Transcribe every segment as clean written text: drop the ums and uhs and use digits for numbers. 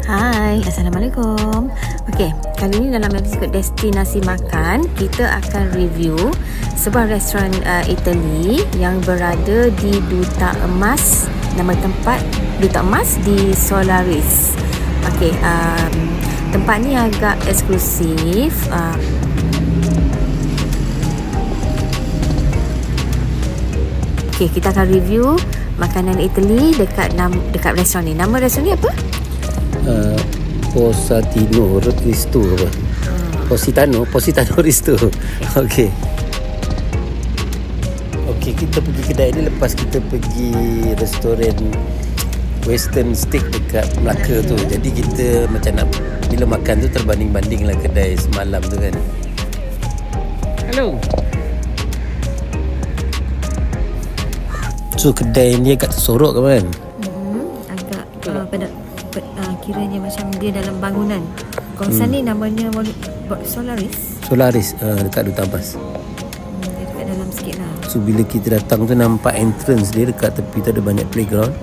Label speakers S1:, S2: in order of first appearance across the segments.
S1: Hai, Assalamualaikum. Okey, kali ini dalam episod Destinasi Makan, kita akan review sebuah restoran Itali yang berada di Duta Emas. Nama tempat Duta Emas di Solaris. Okey, tempat ni agak eksklusif. Okey, kita akan review makanan Itali dekat restoran ni. Nama restoran ni apa?
S2: Positano Risto apa? Positano Risto. Okey, kita pergi kedai ni lepas kita pergi restoran Western Steak dekat Melaka tu. Jadi kita macam nak bila makan tu terbanding-banding lah kedai semalam tu kan. Hello. So kedai ni agak tersorok kan?
S1: Agak kiranya macam dia dalam bangunan. Kawasan ni namanya Solaris. Dekat Duta Emas. Dia dekat dalam sikit lah.
S2: So bila kita datang tu nampak entrance dia dekat tepi tu ada banyak playground.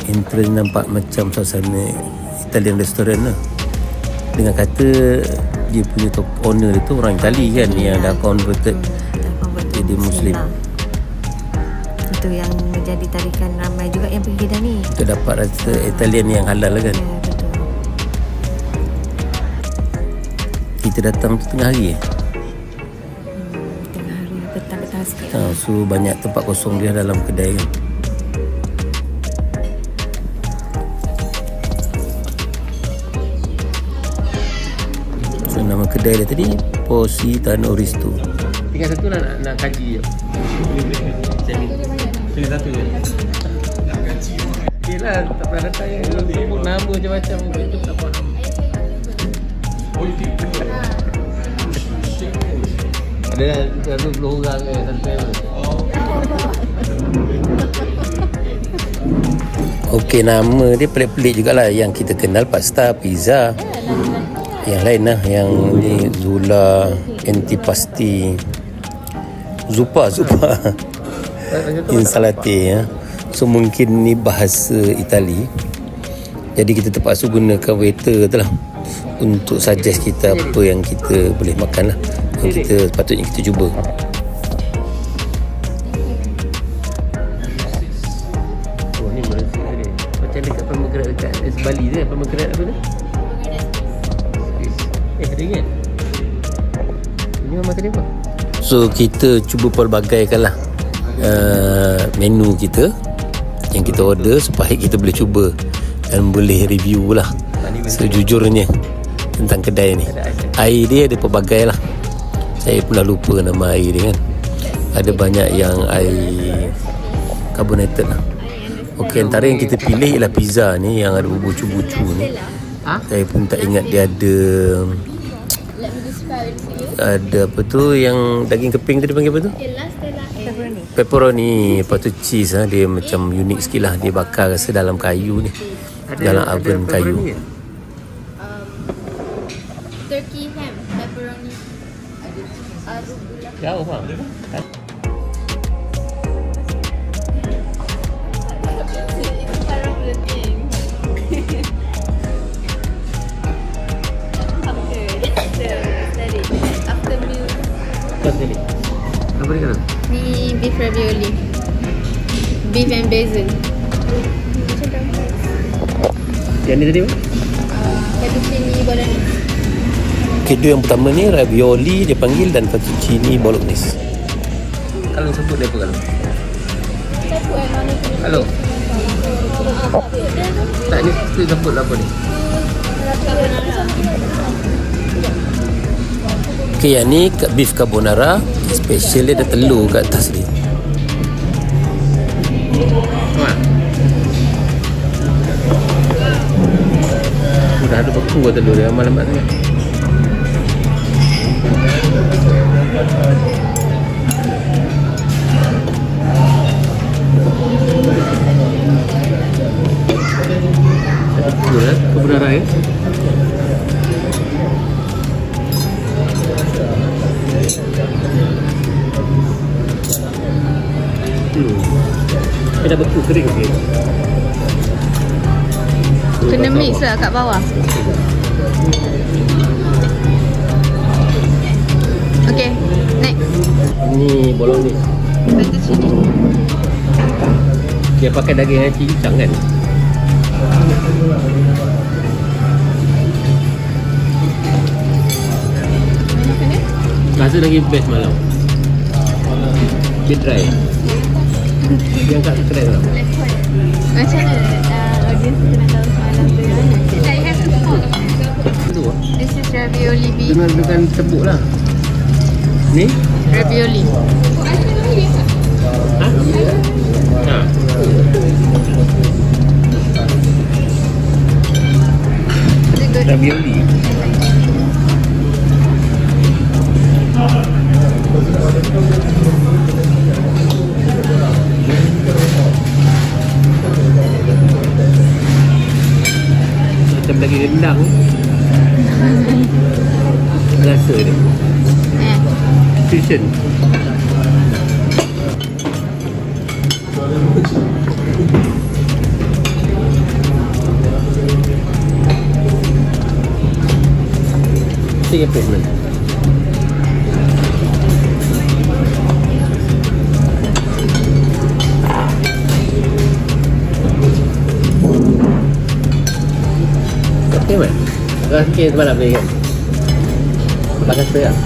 S2: Entrance nampak macam suasana Italian restaurant lah. Dengan kata dia punya top owner dia tu orang Itali kan, yang dah converted jadi Muslim. Itu
S1: yang menjadi tarikan ramai juga yang pergi kedai ni.
S2: Kita dapat rasa Italian yang halal lah kan.
S1: Ya, betul.
S2: Kita datang tu tengah hari
S1: Tengah hari, petang-petang sikit.
S2: So banyak tempat kosong dia dalam kedai kan. So nama kedai dia tadi Positano Risto. Tinggal satu lah nak kaji je. Pilih satu je. Okay lah, tak pernah datang yang sebut nama macam-macam. Itu tak faham. Ada 120 orang ke sampai. Okey, nama dia pelik-pelik jugalah. Yang kita kenal pasta, pizza. Yang lain lah, yang ni Zula, antipasti, Zuppa Insalate ya. So mungkin ni bahasa Itali. Jadi kita terpaksa gunakan waiter tu lah untuk suggest kita apa yang kita boleh makan lah, yang kita patutnya kita cuba. Oh ni berasa ni macam dekat pomegranate dekat Bali tu kan, pomegranate apa tu? Ada ingat? Ini memang tadi apa? So kita cuba pelbagaikan lah menu kita yang kita order supaya kita boleh cuba dan boleh review lah sejujurnya tentang kedai ni. Air dia ada pelbagai lah. Saya pula lupa nama air dia kan. Ada banyak yang air carbonated lah. Okey, antara yang kita pilih ialah pizza ni yang ada bucu-bucu ni. Saya pun tak ingat dia ada apa tu yang daging keping tu dia panggil apa tu? Pepperoni. Lepas tu cheese dia macam unik sikit lah. Dia bakar rasa dalam kayu ni, dalam oven kayu.
S3: Turkey ham, pepperoni, arugula.
S2: Jauh bang. Apa ni kata?
S3: Ni beef ravioli, beef and basil.
S2: Yang ni tadi apa?
S3: Fettuccine bolognese.
S2: Kedua yang pertama ni ravioli dia panggil, dan fettuccine bolognese. Kalau sebut dia apa kalau? Halo. Tak ni sebut apa ni? Okey, yang ni beef carbonara. Special dia ada telur kat atas ni. Dah ada beku kat telur dia, amal-amal sangat. Betul lah, carbonara ya. Dia dah beku kering sikit.
S3: Kena mix lah kat bawah. Okay, next.
S2: Ini bolognese.
S3: Fettuccine.
S2: Dia pakai daging yang cincang kan? Rasa lagi best malam. Dia dry. Dia angkat keren lah.
S3: Macam mana audience kita nak tahu semalam tu? I have to cook. This is ravioli beef.
S2: Dengan tepuk lah. Ni?
S3: Ravioli.
S2: Ha? Ha.
S3: Is it good?
S2: Ravioli. Macam daging rendang. Rasa dia fusion. Take a payment. Okey, Rasa sikit semalam ni kan? Abang rasa lah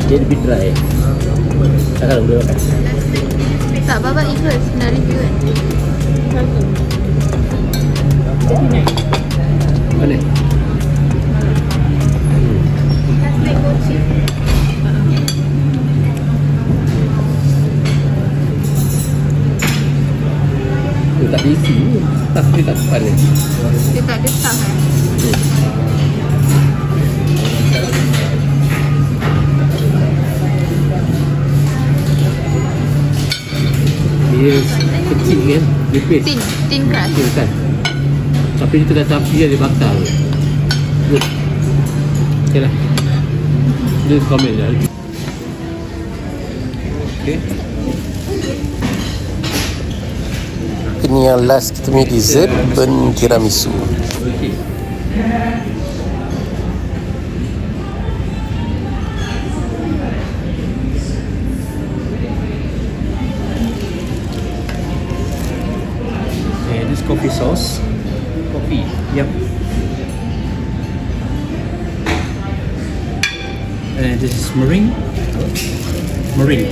S2: dia lebih dry. Takkan boleh makan.
S3: Tak, Baba ikhlas nak review kan?
S2: Mana? Dia tak diisi. Tas dia tak depan ni.
S3: Dia tak ada stuff kan?
S2: Dia kecil kan? Nipis.
S3: Thin crust.
S2: Kecil kan? Tapi dia tengah api dia bakar. Good. Okay lah. Just comment je. Okay. Ini yang last kita punya dessert, burnt tiramisu. Okay. This coffee sauce. Coffee. Yep.
S4: And this is meringue. Meringue.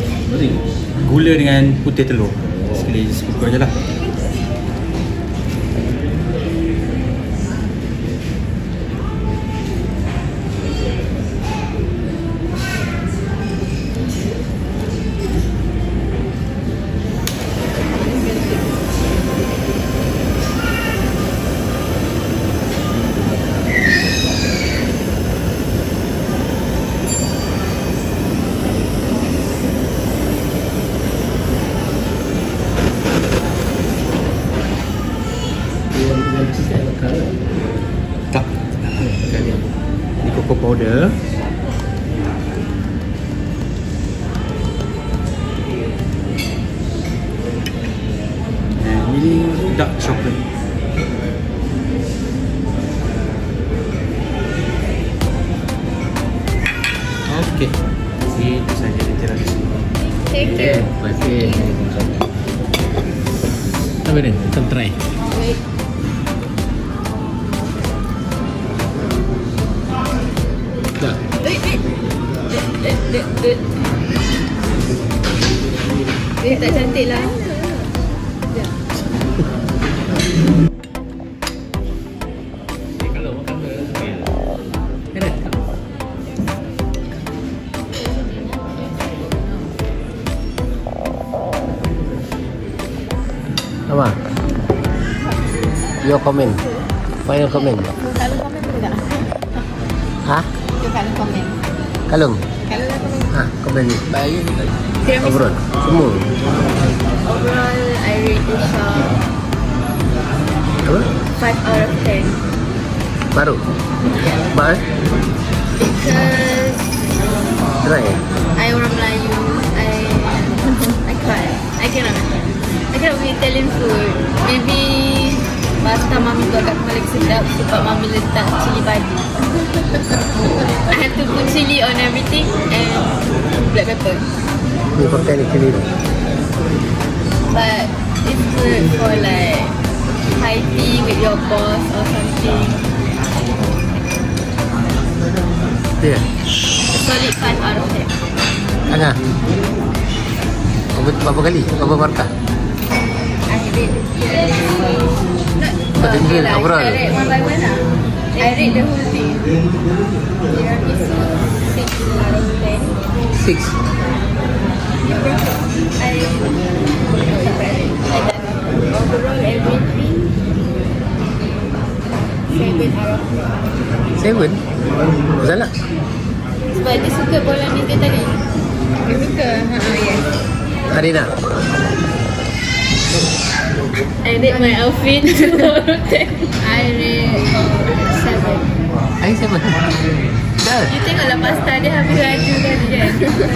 S4: Gula dengan putih telur. Sekali just pukul je lah. Tak. Ini cocoa powder. And ini dark chocolate. Okey. Itu saja di tiramisu.
S3: Thank you.
S2: Terima kasih. Apa ni? Kita try.
S3: Wait.
S2: Dah.
S3: Dia tak cantik lah.
S2: Kalau makan enak. Apa? Your comment. Final comment.
S3: Kalau komen boleh tak?
S2: Hah?
S3: Kalau komen.
S2: Kalung?
S3: Kalau lah komen.
S2: Ah, komen ni. Baik.
S3: Tiramisu.
S2: Overall. Semua.
S3: Overall, I rate this shop
S2: Apa?
S3: 5 out of 10.
S2: Baru? Baru?
S3: Because
S2: Dry?
S3: I orang Melayu, I can't. I cannot be Italian food. Maybe Pasta mami buat kat rumah lagi sedap sebab mami letak cili padi. I have to put chili on everything and black pepper.
S2: Ni pakai ni cili tu.
S3: But it's good for like high tea with your boss or something.
S2: Ya.
S3: Solid 5 out of 10.
S2: Ana. Berapa kali? Berapa markah?
S3: I rate
S2: Betul
S3: lah.
S2: overall.
S3: I rate one by one lah. I rate the whole thing. Tiramisu 6 out of 10.
S2: 6.
S3: Overall everything 7 out of 10.
S2: 7? Salah.
S3: Sebab dia suka bola ni dia tadi. Dia suka. Yes.
S2: Arina.
S3: I rate my outfit 2 out of 10. I rate 7.
S2: I 7. Dah.
S3: You tengoklah pasta dia habis laju tadi kan.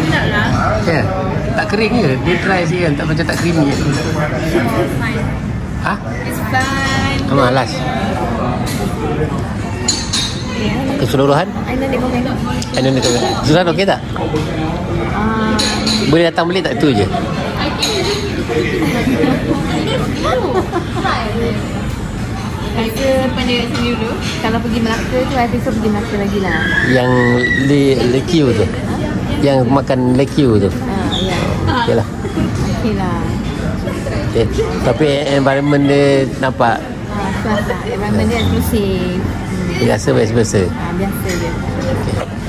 S3: Tak lah.
S2: Ya. Tak kering ke? Dia dry sikit kan? Tak macam tak creamy ke?
S3: It's fine.
S2: Ha?
S3: It's fine.
S2: Sama last. Keseluruhan?
S3: Aina dia komen.
S2: Aina dia komen. Susan okey tak? Boleh datang balik tak? Tu je.
S3: Kita pandai kat sini dulu. Kalau pergi Melaka tu, I prefer pergi Melaka lagi lah.
S2: Yang lekiu tu. Yang makan lekiu tu.
S3: Ya.
S2: Okey lah.
S3: Okey lah.
S2: Okay. Tapi environment dia nampak
S3: Puas lah. Environment dia inklusif.
S2: biasa.
S3: Biasa je.
S2: Okay.